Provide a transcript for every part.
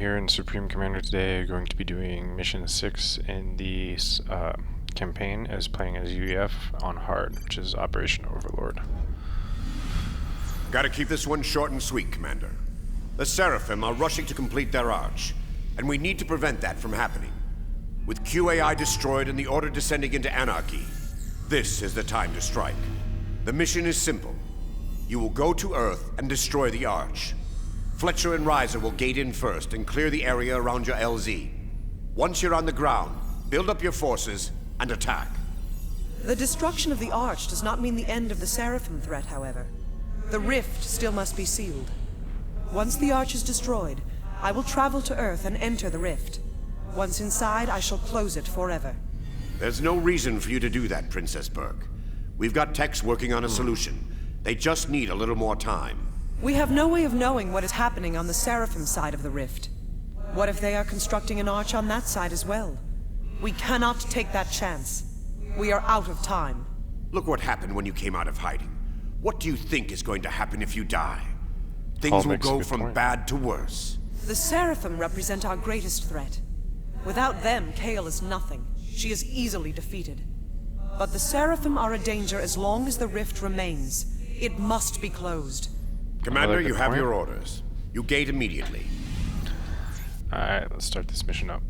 here in Supreme Commander today, going to be doing Mission 6 in the campaign as playing as UEF on hard, which is Operation Overlord. Gotta keep this one short and sweet, Commander. The Seraphim are rushing to complete their arch, and we need to prevent that from happening. With QAI destroyed and the Order descending into anarchy, this is the time to strike. The mission is simple. You will go to Earth and destroy the arch. Fletcher and Reiser will gate in first and clear the area around your LZ. Once you're on the ground, build up your forces and attack. The destruction of the arch does not mean the end of the Seraphim threat, however. The rift still must be sealed. Once the arch is destroyed, I will travel to Earth and enter the rift. Once inside, I shall close it forever. There's no reason for you to do that, Princess Burke. We've got techs working on a solution. They just need a little more time. We have no way of knowing what is happening on the Seraphim side of the rift. What if they are constructing an arch on that side as well? We cannot take that chance. We are out of time. Look what happened when you came out of hiding. What do you think is going to happen if you die? Things will go from bad to worse. The Seraphim represent our greatest threat. Without them, Kael is nothing. She is easily defeated. But the Seraphim are a danger as long as the rift remains. It must be closed. Commander, you have your orders. You gate immediately. Alright, let's start this mission up.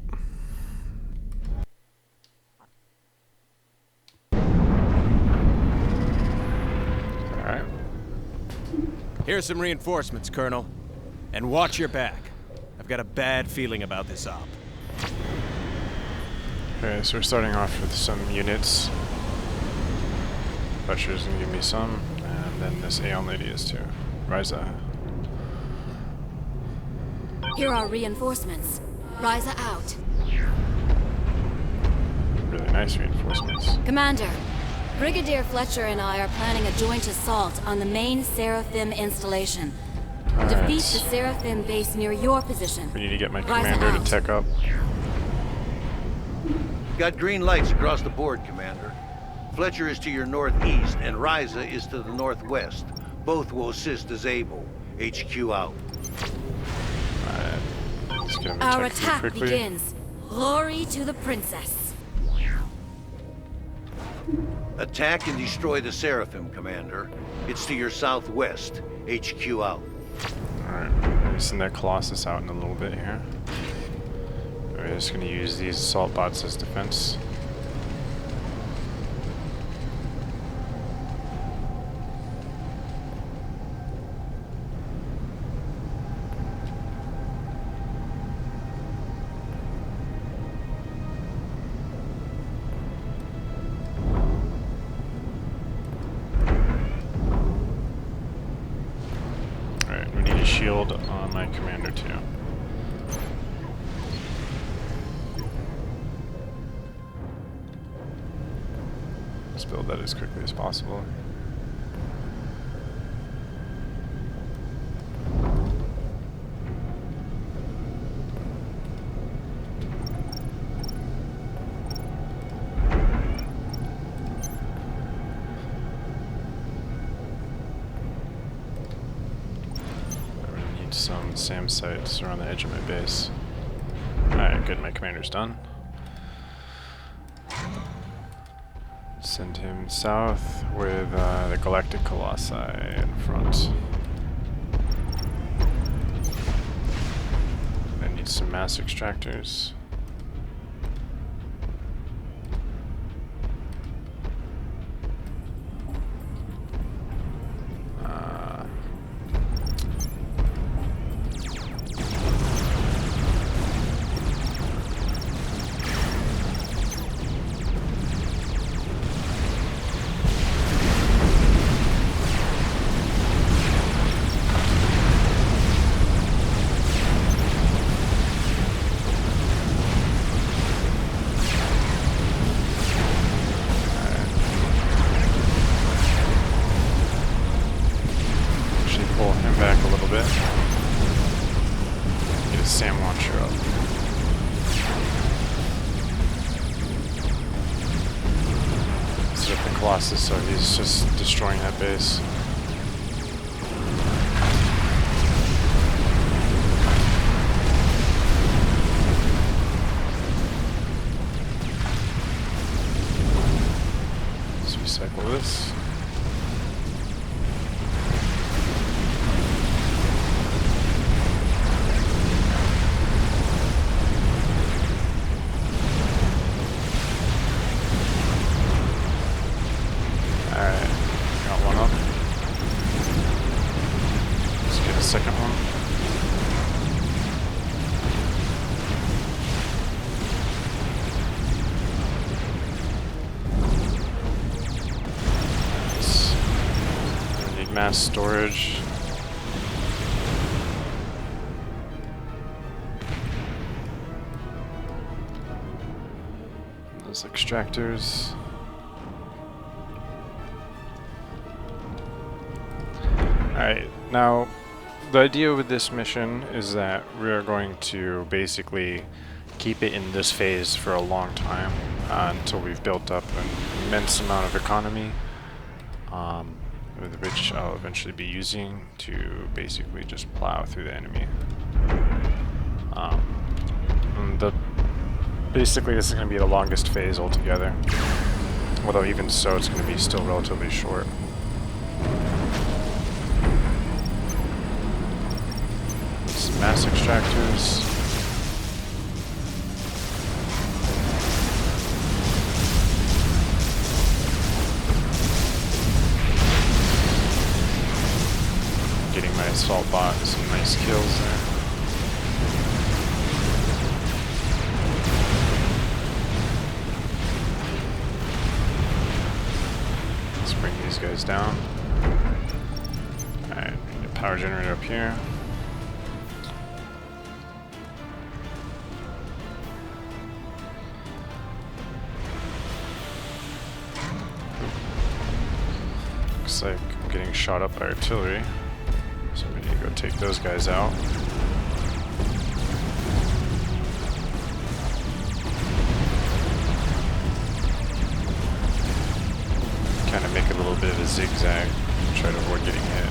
Alright. Here's some reinforcements, Colonel. And watch your back. I've got a bad feeling about this op. Okay, so we're starting off with some units. Fletcher's gonna give me some, and then this Aeon lady is too. Ryza. Here are reinforcements. Ryza out. Really nice reinforcements. Commander, Brigadier Fletcher and I are planning a joint assault on the main Seraphim installation. Defeat the Seraphim base near your position. We need to get my commander to tech up. Got green lights across the board, Commander. Fletcher is to your northeast, and Ryza is to the northwest. Both will assist as able. HQ out. Our attack begins. Glory to the princess. Attack and destroy the Seraphim, Commander. It's to your southwest. HQ out. Alright, I'm gonna send that Colossus out in a little bit here. We're just gonna use these assault bots as defense. Alright, we need a shield on my commander too. Let's build that as quickly as possible. Some SAM sites around the edge of my base. Alright, good, my commander's done. Send him south with the Galactic Colossi in front. I need some mass extractors. Back a little bit. Get a SAM launcher up. Set up the Colossus so he's just destroying that base. recycle this. Alright, got one up. Let's get a second one. Mass storage. Those extractors. Alright, now the idea with this mission is that we are going to basically keep it in this phase for a long time until we've built up an immense amount of economy. Which I'll eventually be using to basically just plow through the enemy. Basically this is going to be the longest phase altogether, although even so it's going to be still relatively short. Some mass extractors. Assault bot, some nice kills there. Let's bring these guys down. Alright, need a power generator up here. Looks like I'm getting shot up by artillery. So we need to go take those guys out. Kind of make a little bit of a zigzag, try to avoid getting hit.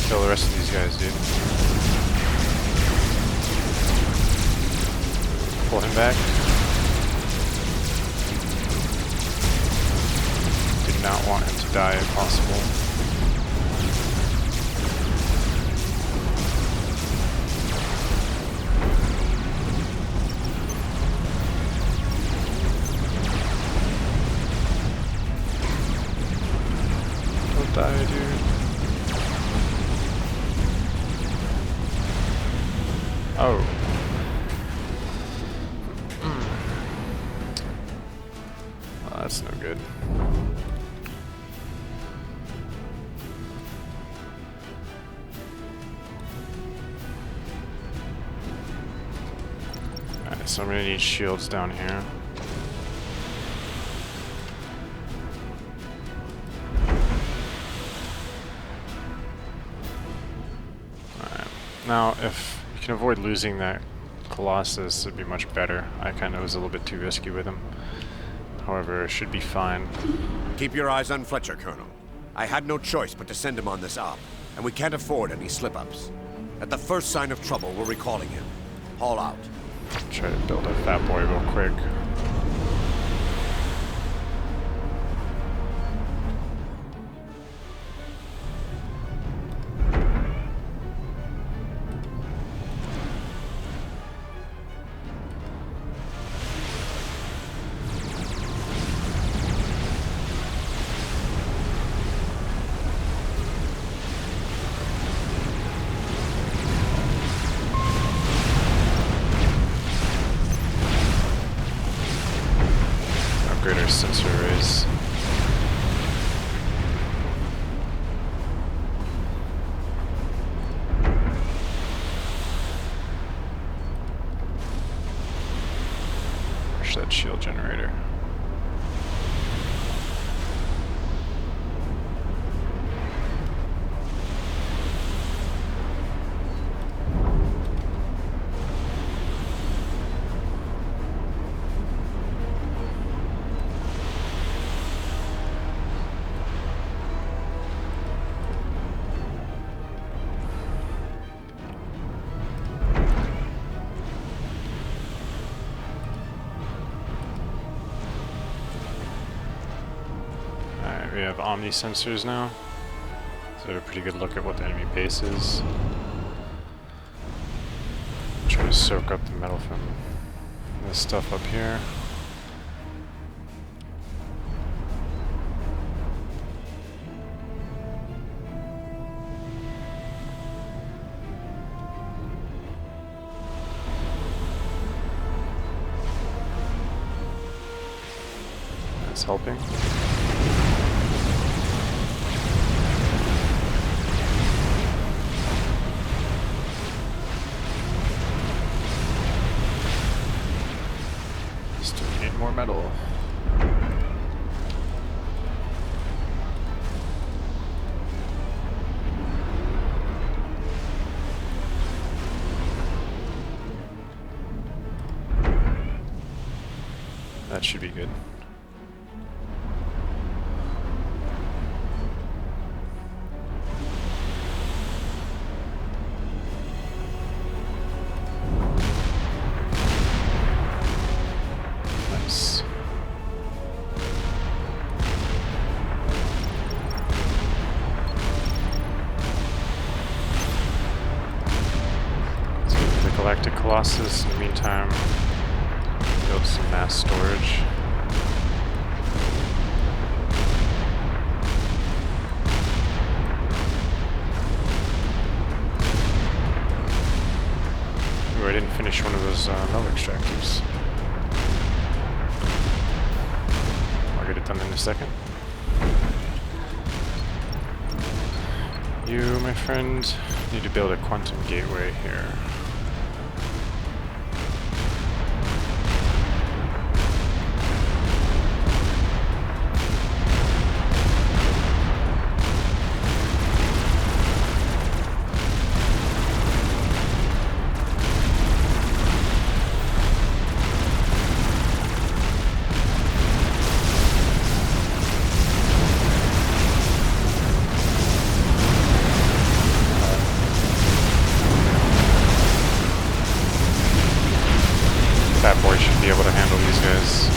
Kill the rest of these guys, dude. Pull him back. Did not want him to die if possible. Don't die, dude. Oh. Well, that's no good. Alright, so I'm gonna need shields down here. Alright, now if you can avoid losing that Colossus, it'd be much better. I kind of was a little bit too risky with him. However, it should be fine. Keep your eyes on Fletcher, Colonel. I had no choice but to send him on this op, and we can't afford any slip-ups. At the first sign of trouble, we're recalling him. Haul out. Try to build a fat boy real quick. Greater sensor arrays. Push that shield generator. We have Omni sensors now, so we have a pretty good look at what the enemy base is. Try to soak up the metal from this stuff up here. That's helping. Still need more metal. That should be good. Nice. Let's get the Galactic Colossus. In the meantime, build some mass storage. Ooh, I didn't finish one of those metal extractors. I'll get it done in a second. You, my friend, need to build a quantum gateway here. That boy should be able to handle these guys.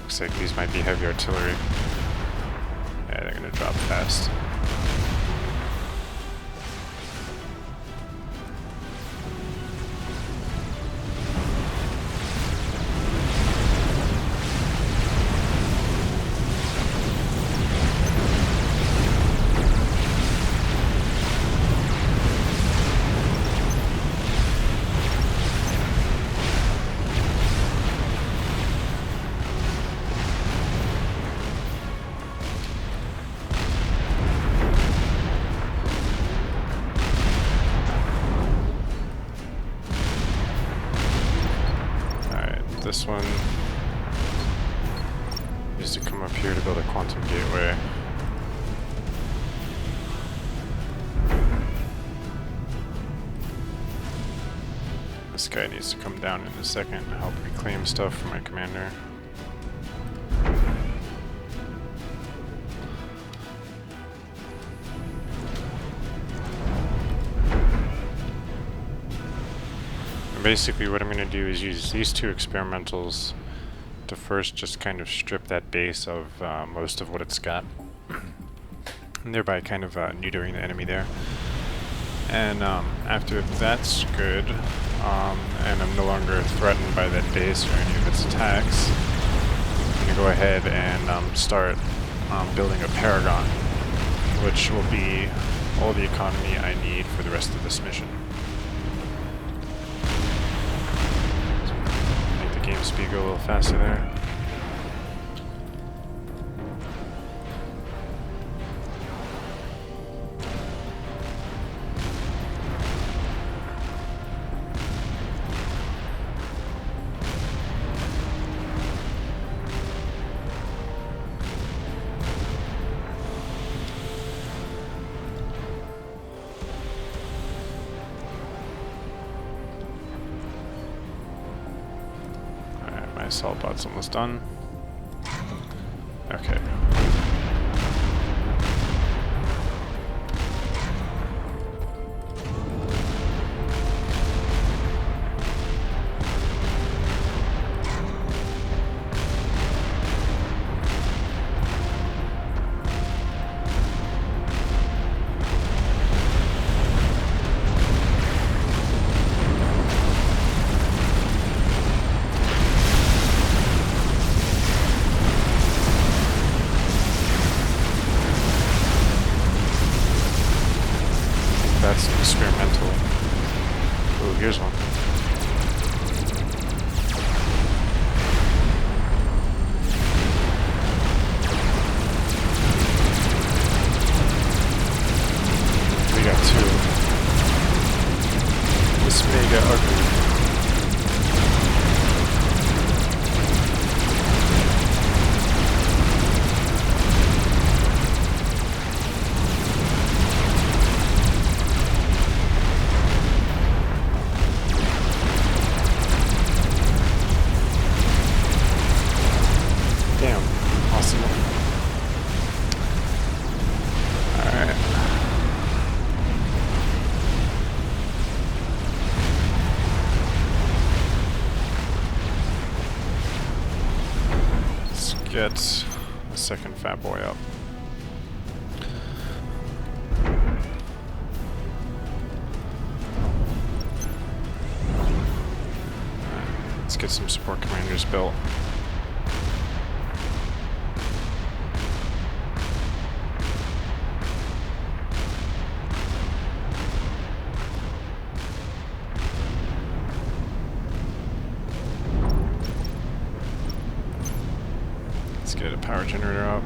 Looks like these might be heavy artillery. Yeah, they're gonna drop fast. This one needs to come up here to build a quantum gateway. This guy needs to come down in a second and help reclaim stuff for my commander. Basically what I'm going to do is use these two experimentals to first just kind of strip that base of most of what it's got, and thereby kind of neutering the enemy there. And after that's good, and I'm no longer threatened by that base or any of its attacks, I'm going to go ahead and start building a Paragon, which will be all the economy I need for the rest of this mission. Game speed go a little faster there. Assault bot's almost done. Okay. That's experimental. Ooh, here's one. We got two. This may get ugly. Damn, awesome. Alright. Let's get the second fat boy up. Let's get some support commanders built. Let's get a power generator up.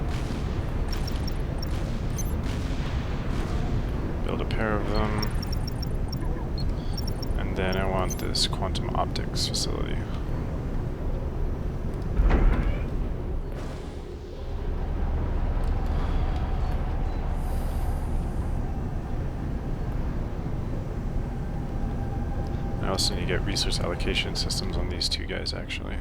Build a pair of them. And then I want this quantum optics facility. I also need to get resource allocation systems on these two guys, actually.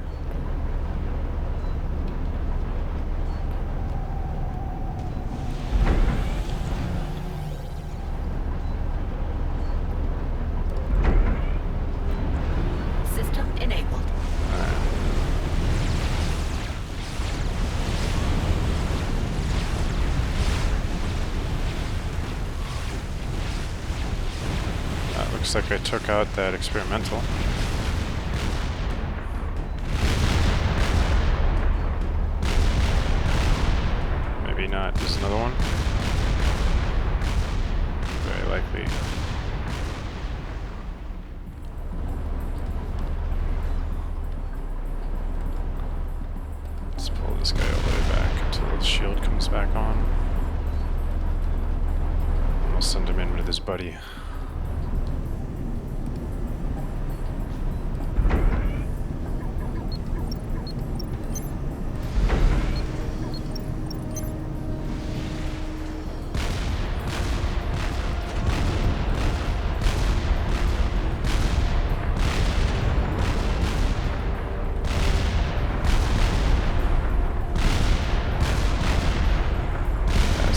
System enabled. Looks like I took out that experimental. Maybe not. There's another one. Very likely. Let's pull this guy all the way back until the shield comes back on. And we'll send him in with his buddy.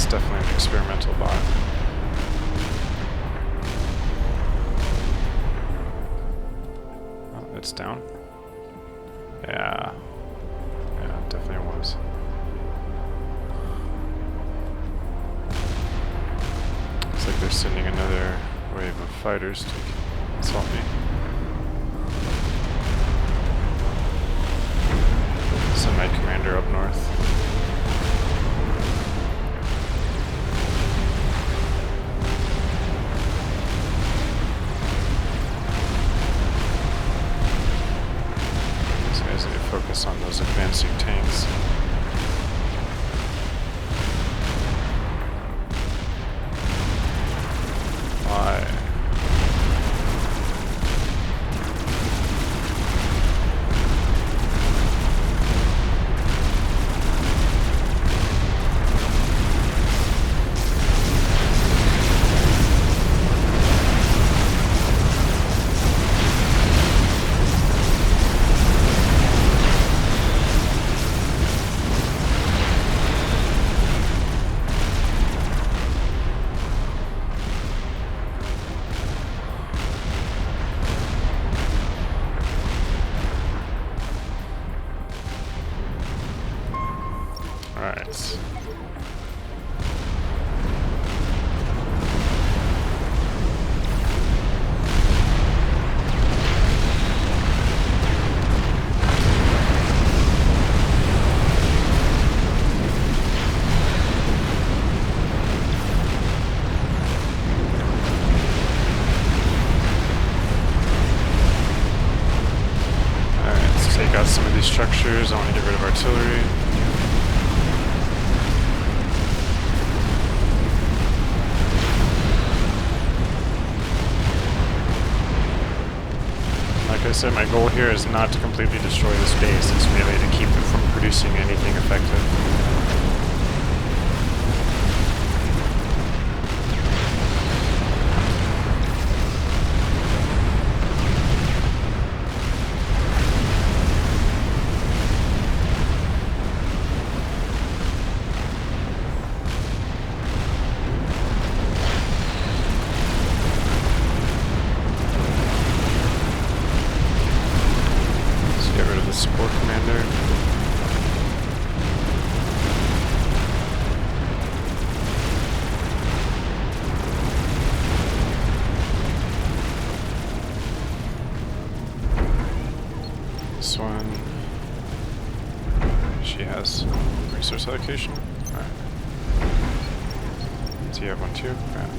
Definitely an experimental bot. Oh, it's down. Yeah. Yeah, it definitely was. Looks like they're sending another wave of fighters to assault me. Send my commander up north. Focus on those advancing tanks. Why? Alright. Take out some of these structures. I want to get rid of artillery. Like I said, my goal here is not to completely destroy this base. It's merely to keep it from producing anything effective. Support commander. This one, she has resource allocation. Alright. So you have one too? Alright.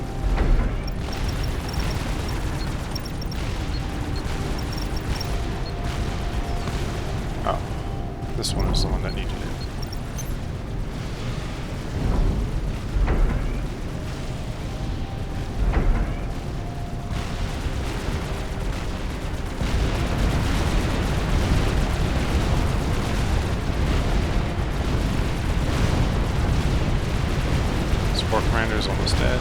Oh, this one is the one that needed it. Support commander is almost dead.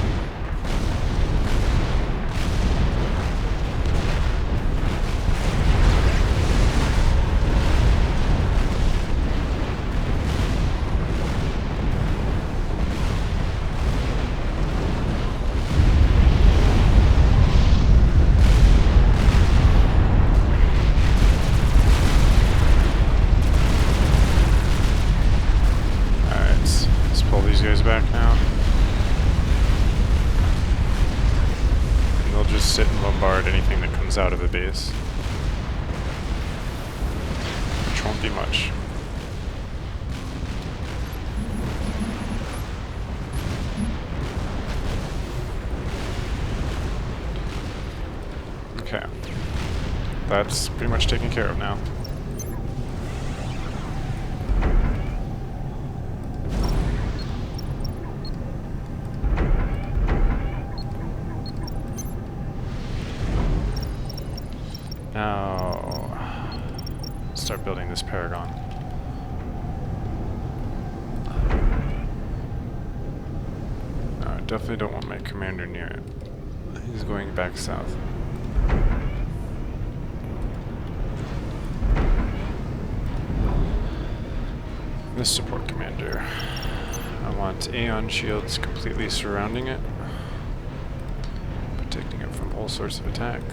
Back now. And they'll just sit and bombard anything that comes out of the base. Which won't be much. Okay. That's pretty much taken care of now. Now, start building this Paragon. No, I definitely don't want my commander near it. He's going back south. This support commander. I want Aeon shields completely surrounding it, protecting it from all sorts of attack.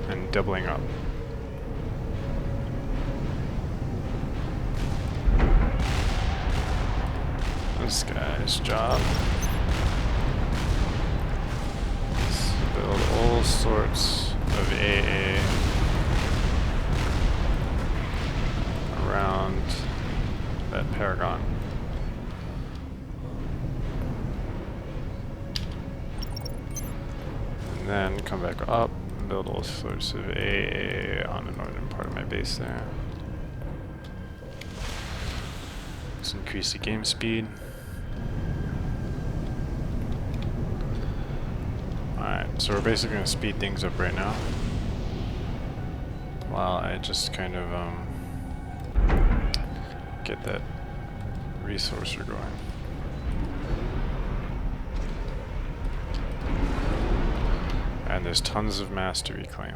And doubling up. This guy's job is to build all sorts of AA around that Paragon. And then come back up. Build all sorts of AA on the northern part of my base there. Let's increase the game speed. Alright, so we're basically going to speed things up right now. While I just kind of get that resourcer going. And there's tons of mass to reclaim.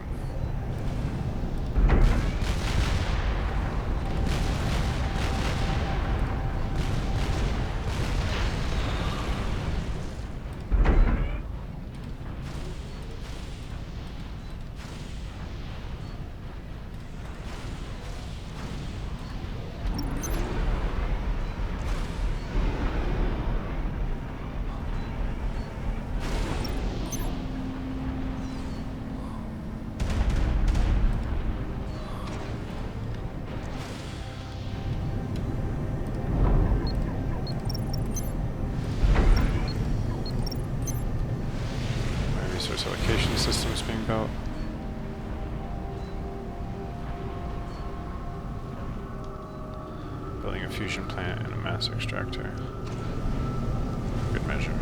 Building a fusion plant and a mass extractor. Good measure.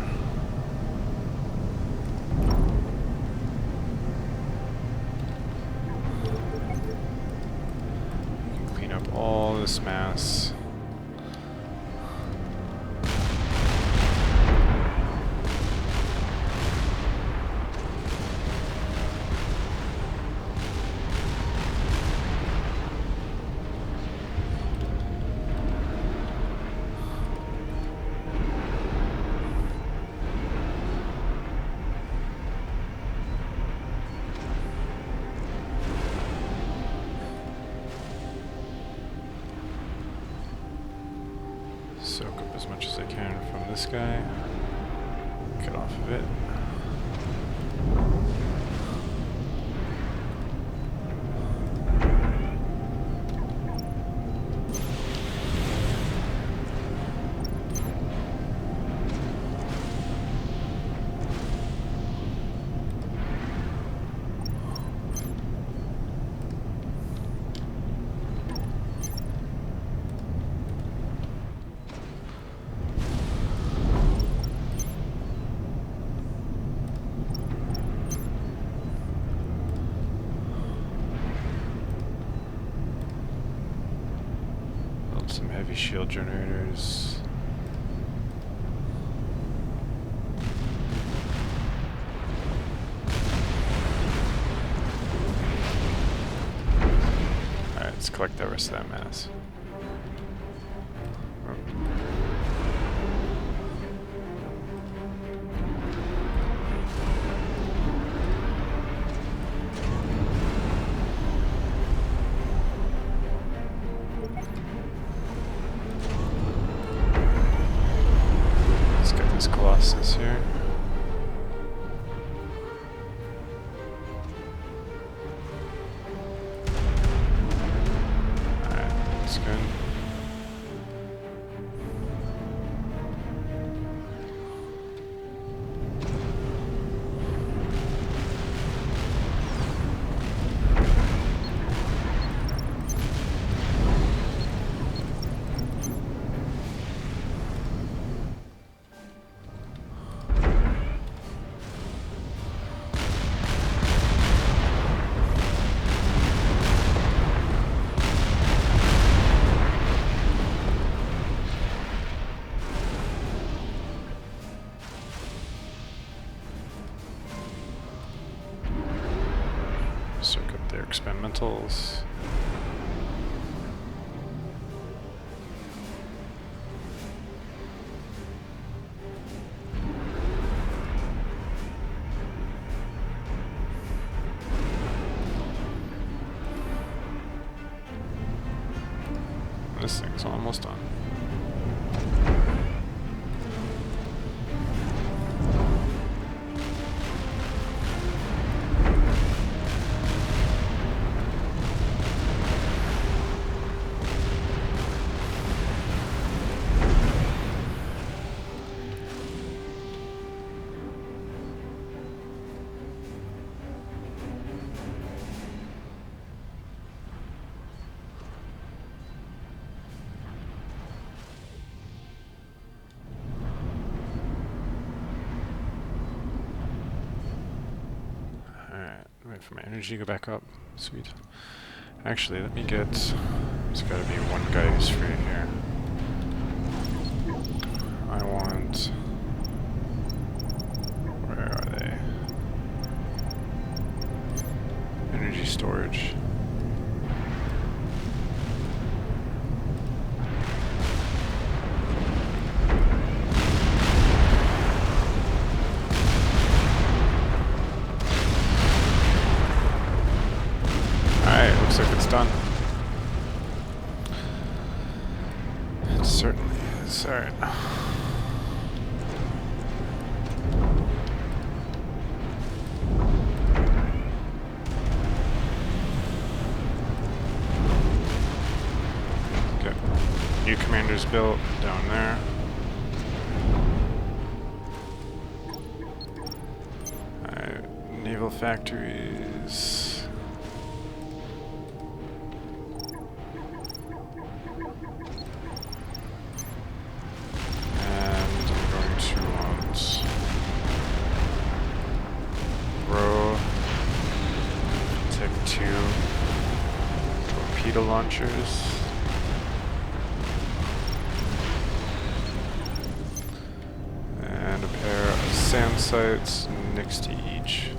Clean up all this mass. Soak up as much as I can from this guy. Get off of it. Some heavy shield generators. Alright, let's collect the rest of that mass. Colossus here. Alright, that's good. Soak up their experimentals. This thing's almost done. Wait for my energy to go back up. Sweet. Actually, let me get... There's gotta be one guy who's free here. I want... Where are they? Energy storage. Looks like it's done. It certainly is. Alright. Okay. New commanders built down there. Alright. Naval factories. launchers. And a pair of sand sights next to each.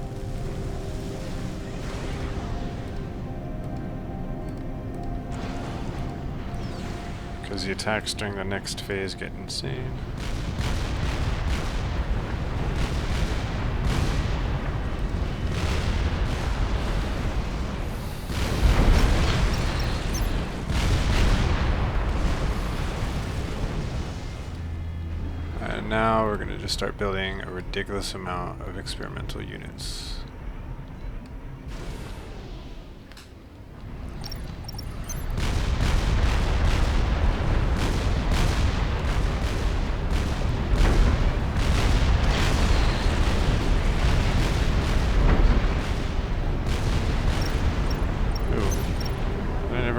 Because the attacks during the next phase get insane. And now we're going to just start building a ridiculous amount of experimental units.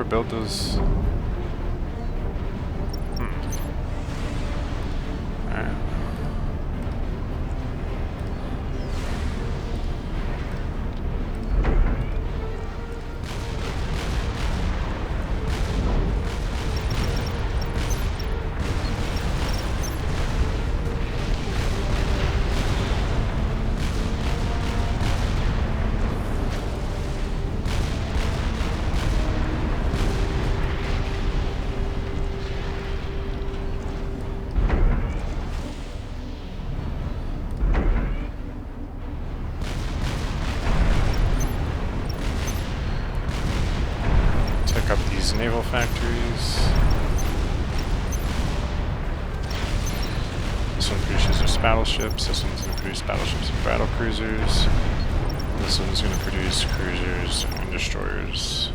Build those. Alright. Up these naval factories. This one produces battleships. This one's going to produce battleships and battle cruisers. This one's going to produce cruisers and destroyers.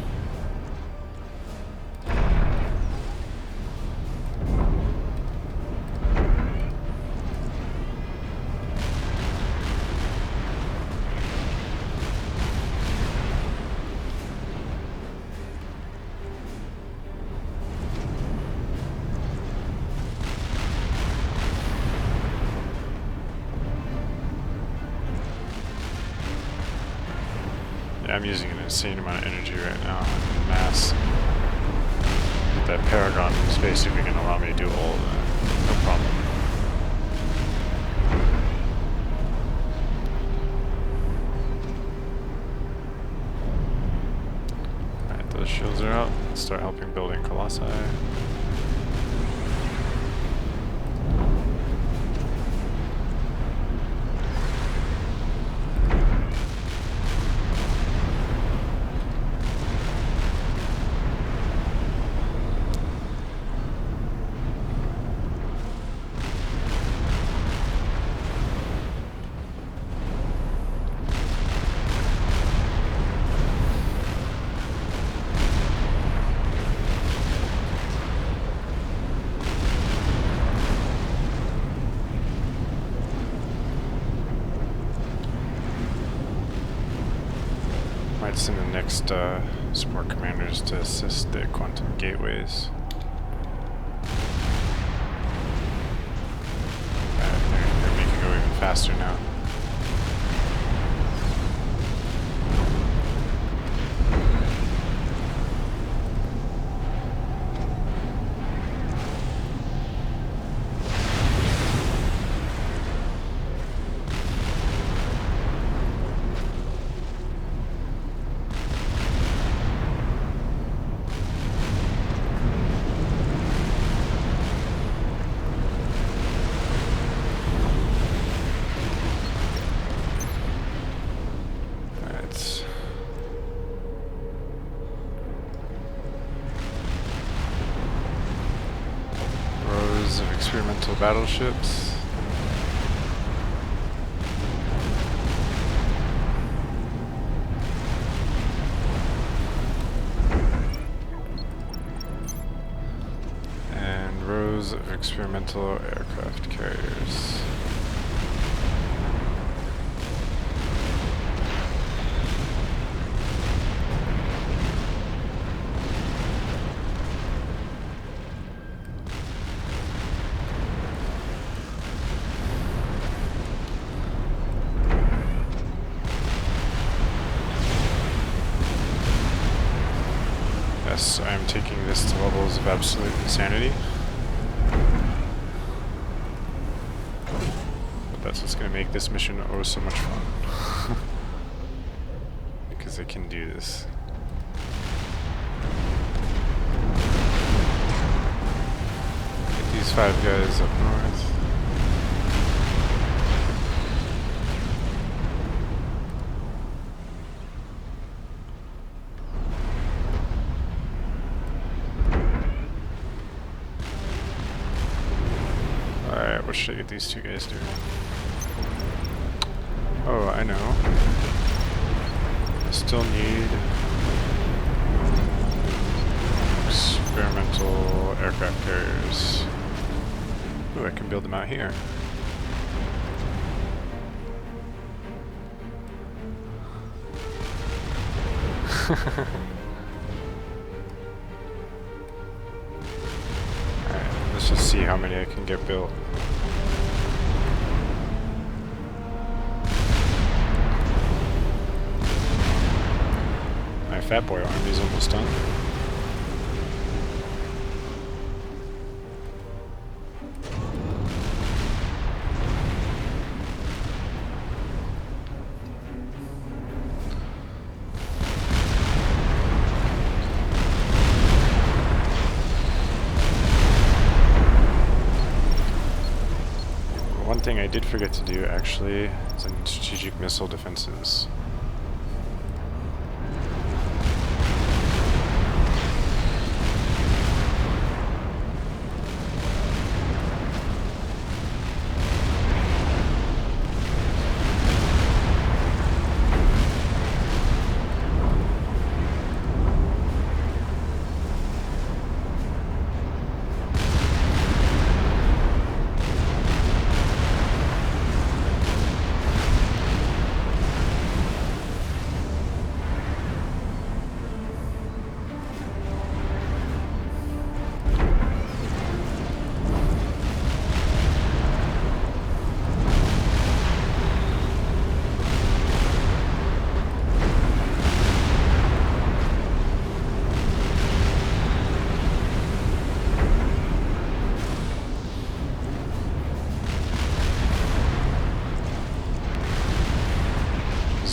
I'm using an insane amount of energy right now in mass. That Paragon is basically going to allow me to do all of that. No problem. Alright, those shields are up. Let's start helping building Colossi. Might send the next support commanders to assist the quantum gateways. They're making it go even faster now. Of experimental battleships. And rows of experimental aircraft carriers. Yes, I this to levels of absolute insanity. But that's what's going to make this mission oh so much fun. Because I can do this. Get these 5 guys up north. Alright, what should I get these 2 guys doing? Oh, I know. I still need experimental aircraft carriers. Ooh, I can build them out here. Alright, let's just see how many I can get built. My Fat Boy army's almost done. One thing I did forget to do actually is in strategic missile defenses.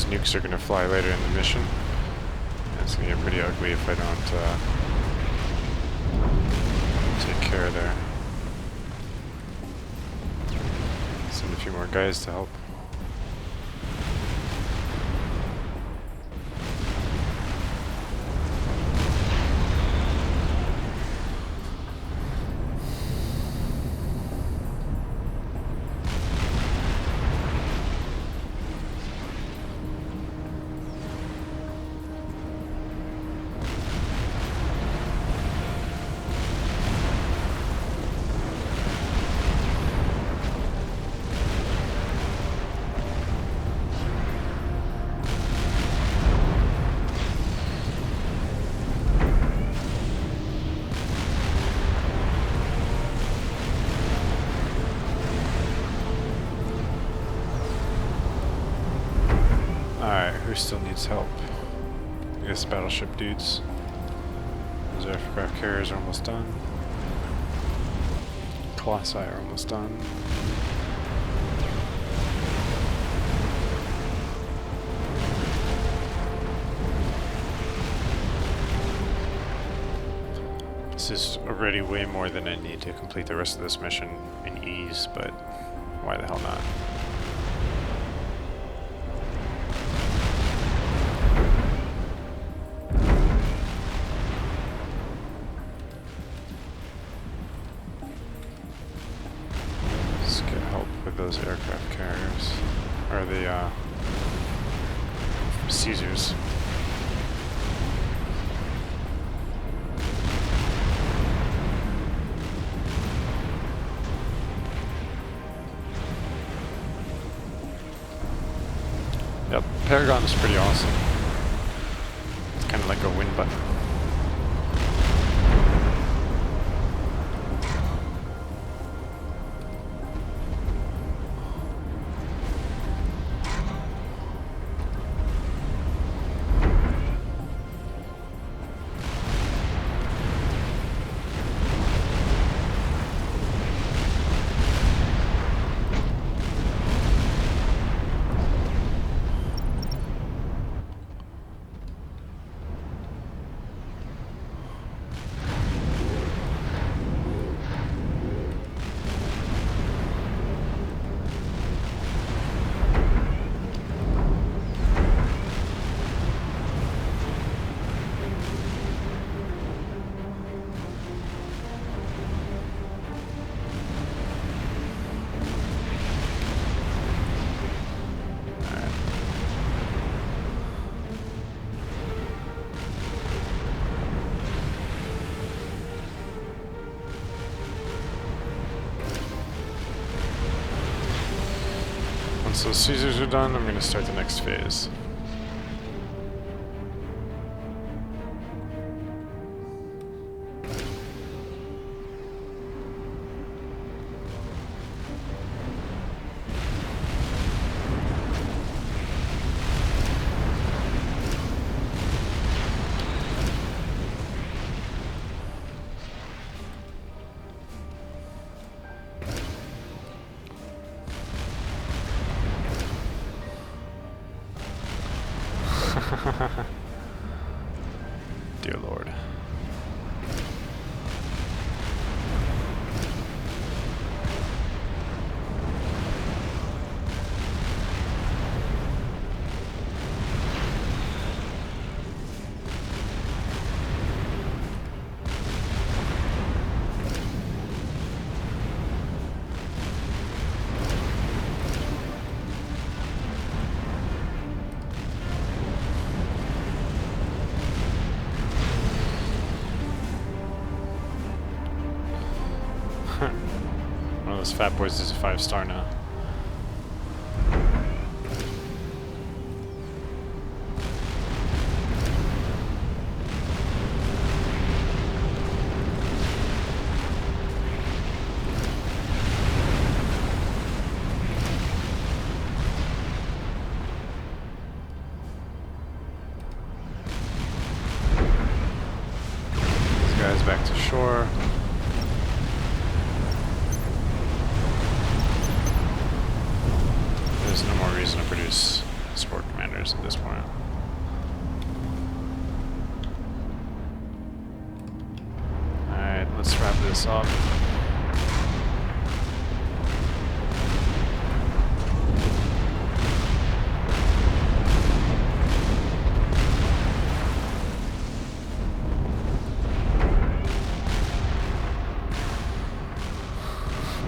Nukes are going to fly later in the mission. It's going to get pretty ugly if I don't take care of there. Send a few more guys to help. Alright, who still needs help? I guess battleship dudes. Those aircraft carriers are almost done. Colossi are almost done. This is already way more than I need to complete the rest of this mission in ease, but why the hell not? Those aircraft carriers, or the Caesars. Yep, Paragon is pretty awesome. It's kind of like a win button. once those Caesars are done, I'm going to start the next phase. Dear Lord. One of those fat boys is a 5-star now. These guys back to shore. There's no more reason to produce support commanders at this point. Alright, let's wrap this up.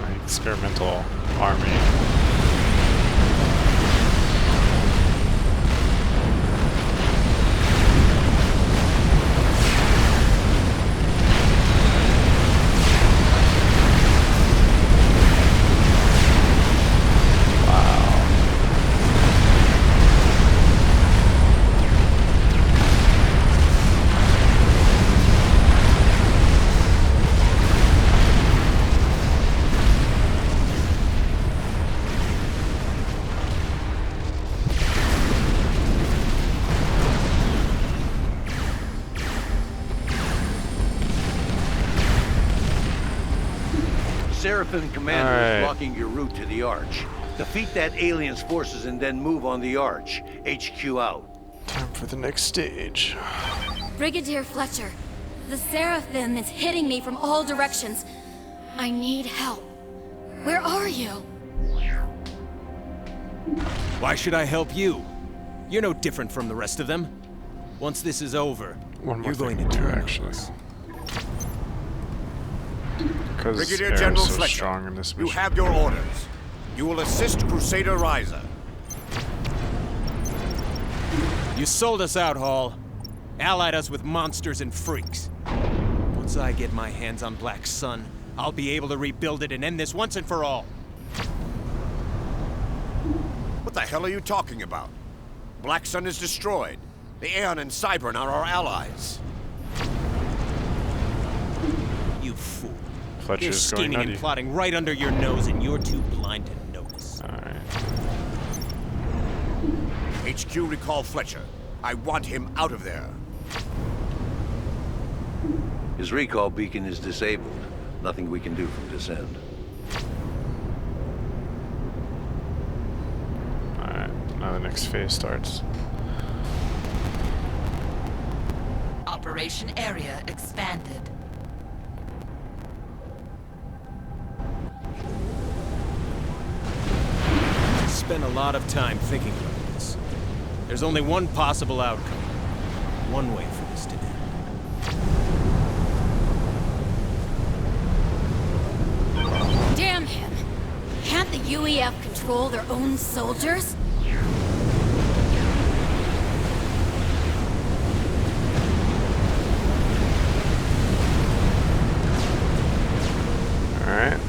My experimental army. Seraphim Commander Alright. is blocking your route to the Arch. Defeat that alien's forces and then move on the Arch. HQ out. Time for the next stage. Brigadier Fletcher, the Seraphim is hitting me from all directions. I need help. Where are you? Why should I help you? You're no different from the rest of them. Once this is over, One more you're going thing to to do, turn on actually. us. Because Brigadier Air General is so Fletcher, strong in this you mission. have your orders. You will assist Crusader Riser. You sold us out, Hall. Allied us with monsters and freaks. Once I get my hands on Black Sun, I'll be able to rebuild it and end this once and for all. What the hell are you talking about? Black Sun is destroyed. The Aeon and Cybern are our allies. You fool. They're Fletcher's going scheming and nutty. plotting right under your nose, and you're too blind to notice. Alright. HQ, recall Fletcher. I want him out of there. His recall beacon is disabled. Nothing we can do from this end. Alright, now the next phase starts. Operation area expanded. Spent a lot of time thinking about this. There's only one possible outcome. One way for this to end. Damn him! Can't the UEF control their own soldiers? Alright.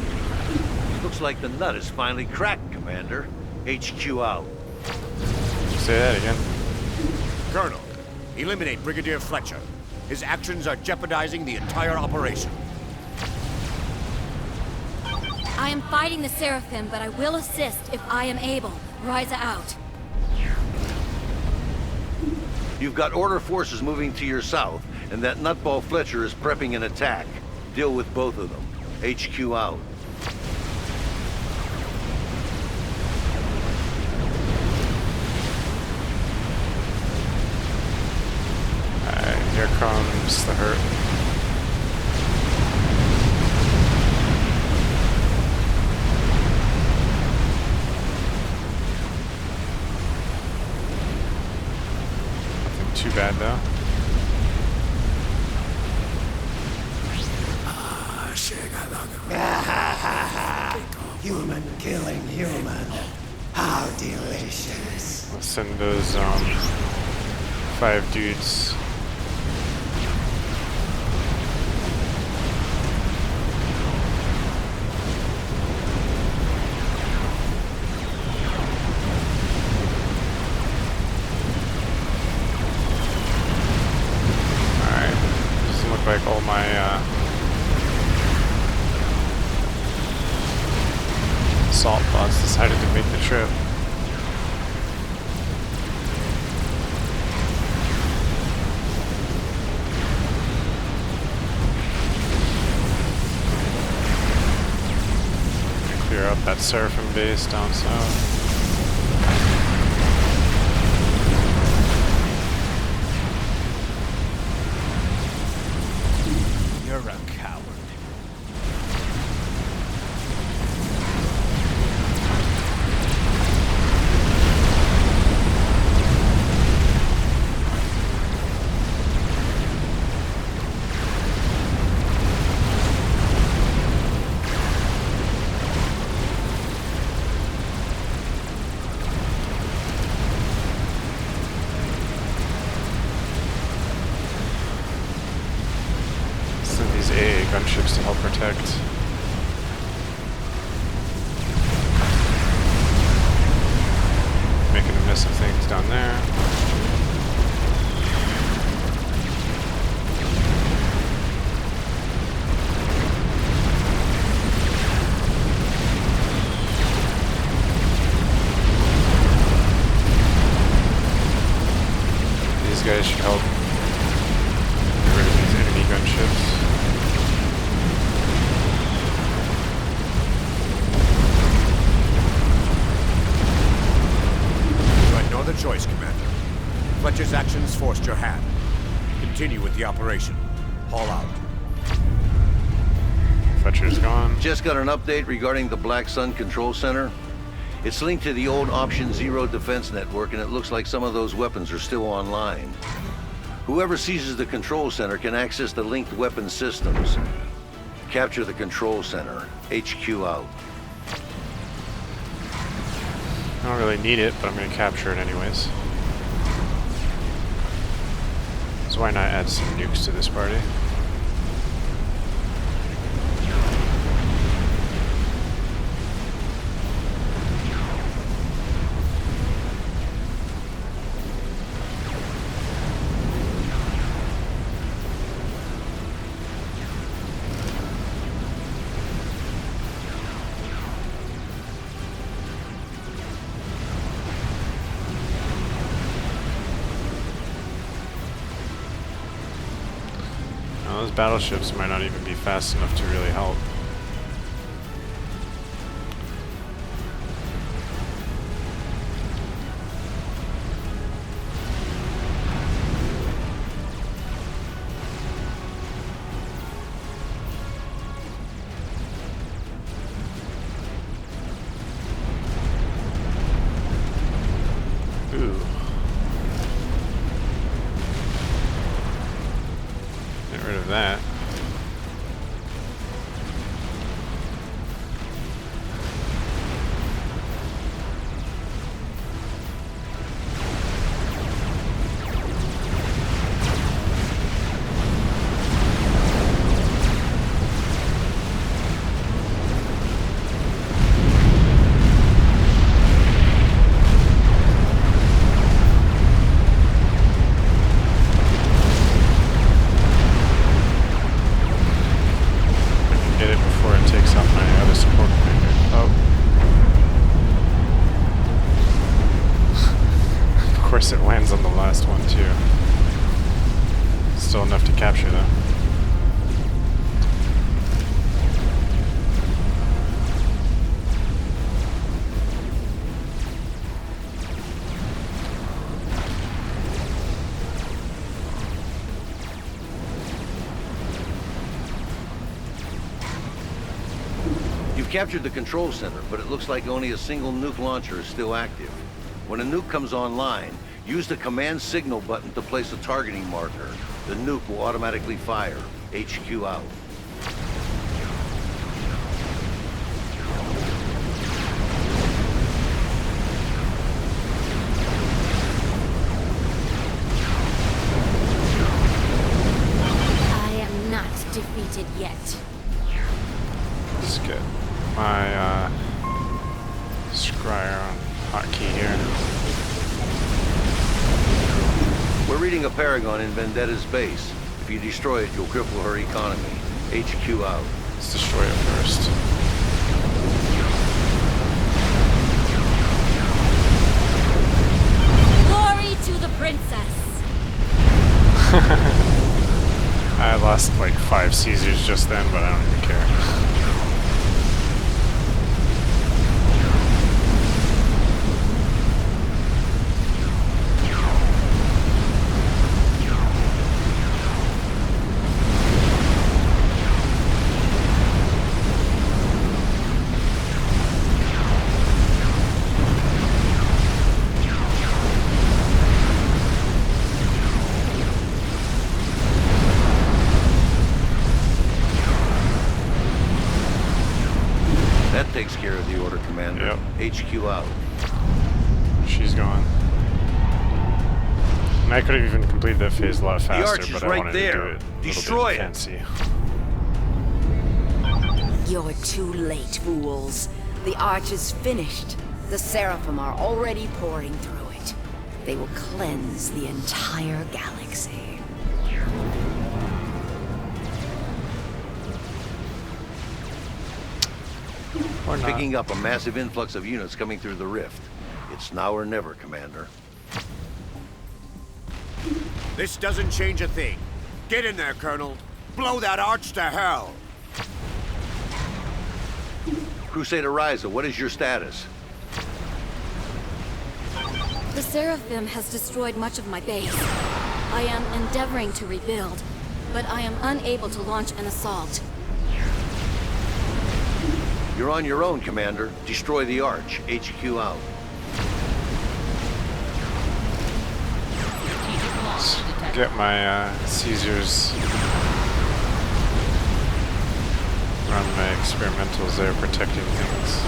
Looks like the nut is finally cracked, Commander. HQ out. Say that again. Colonel, eliminate Brigadier Fletcher. His actions are jeopardizing the entire operation. I am fighting the Seraphim, but I will assist if I am able. Ryza out. You've got Order forces moving to your south, and that nutball Fletcher is prepping an attack. Deal with both of them. HQ out. Alright, here comes the hurt. Nothing too bad though. Human killing human. How delicious. Let's send those 5 dudes. Alright. Doesn't look like all my assault bots decided to make the trip. Clear up that Seraphim base down south. You're a coward. Send these AA gunships to help protect. Making a mess of things down there. These guys should help get rid of these enemy gunships. You had no other choice, Commander. Fletcher's actions forced your hand. Continue with the operation. Haul out. Fletcher's gone. Just got an update regarding the Black Sun Control Center. It's linked to the old Option Zero defense network, and it looks like some of those weapons are still online. Whoever seizes the control center can access the linked weapon systems. Capture the control center. HQ out. I don't really need it, but I'm going to capture it anyways. So why not add some nukes to this party? Now, those battleships might not even be fast enough to really help. Ooh. Get rid of that. takes out my other support commander. Oh. Of course it lands on the last one too. Still enough to capture though. You've captured the control center, but it looks like only a single nuke launcher is still active. When a nuke comes online, use the command signal button to place a targeting marker. The nuke will automatically fire. HQ out. I am not defeated yet. Let's get my scryer hotkey here. We're reading a Paragon in Vendetta's base. If you destroy it, you'll cripple her economy. HQ out. Let's destroy it first. Glory to the princess! I lost like 5 Caesars just then, but I don't even care. That takes care of the order, Commander. Yep. HQ out. She's gone. And I could have even completed that phase a lot faster, arch is but I right wanted there. to do it a Destroy little it. bit fancy. You're too late, fools. The arch is finished. The Seraphim are already pouring through it. They will cleanse the entire galaxy. Or not. Picking up a massive influx of units coming through the rift. It's now or never, Commander. This doesn't change a thing. Get in there, Colonel. Blow that arch to hell. Crusader Ryza, what is your status? The Seraphim has destroyed much of my base. I am endeavoring to rebuild, but I am unable to launch an assault. You're on your own, Commander. Destroy the arch. HQ out. Get my Caesars. Run my experimentals there, protecting things.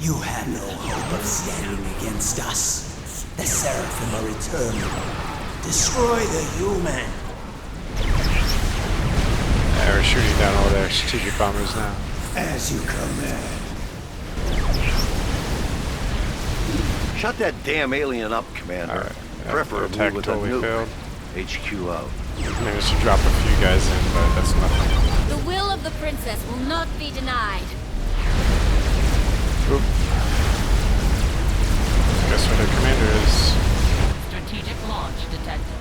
You had no hope of standing against us. The Seraphim are eternal. Destroy the human. Yeah, we're shooting down all their strategic bombers now. As you command. Shut that damn alien up, Commander. Alright. Preferably Attack with totally a nuke. failed. HQ out. Maybe we should drop a few guys in, but that's nothing. The will of the princess will not be denied. Oop. Guess where the commander is. Strategic launch detected.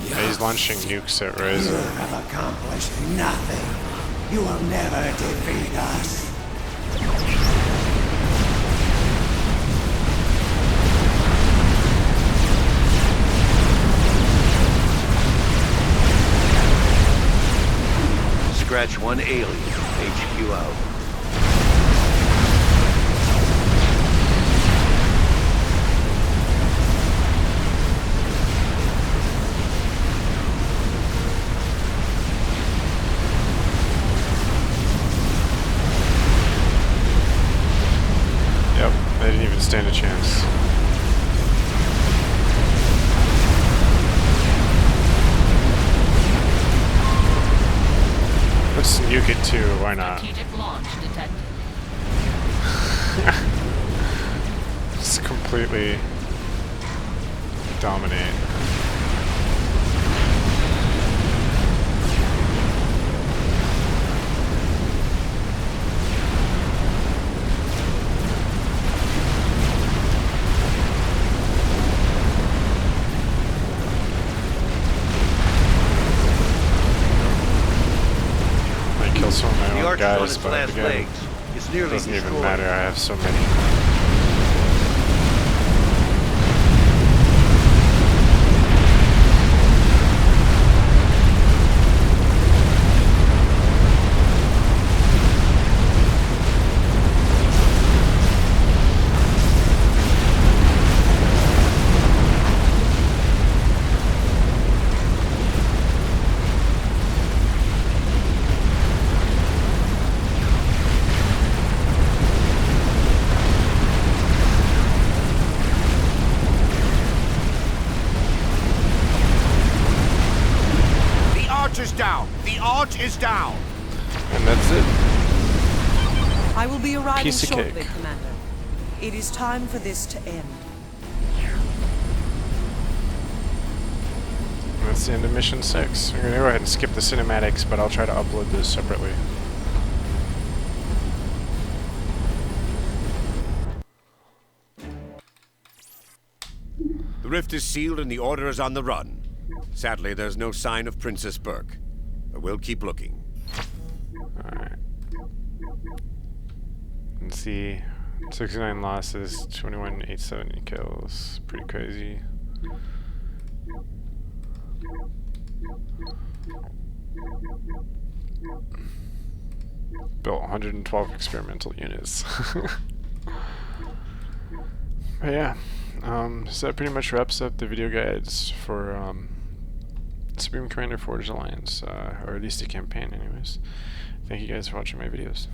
Yeah, he's launching nukes at You Ryza. have accomplished nothing. You will never defeat us. Scratch one alien. HQ out. Yep, they didn't even stand a chance. it too, why not? Strategic launch detected. Just completely dominate. I kill some of my The own Arch is on guys, its but last again, legs. It's nearly it doesn't even destroyed. matter, I have so many. The Arch is down! The Arch is down! And that's it. I will be arriving Piece of shortly, cake. Commander. It is time for this to end. And that's the end of mission 6. We're gonna go ahead and skip the cinematics, but I'll try to upload this separately. The rift is sealed and the Order is on the run. Sadly, there's no sign of Princess Burke. But we'll keep looking. Alright. Let's see. 69 losses, 21,870 kills. Pretty crazy. Built 112 experimental units. But yeah, so that pretty much wraps up the video guides for Supreme Commander Forged Alliance, or at least the campaign anyways. Thank you guys for watching my videos.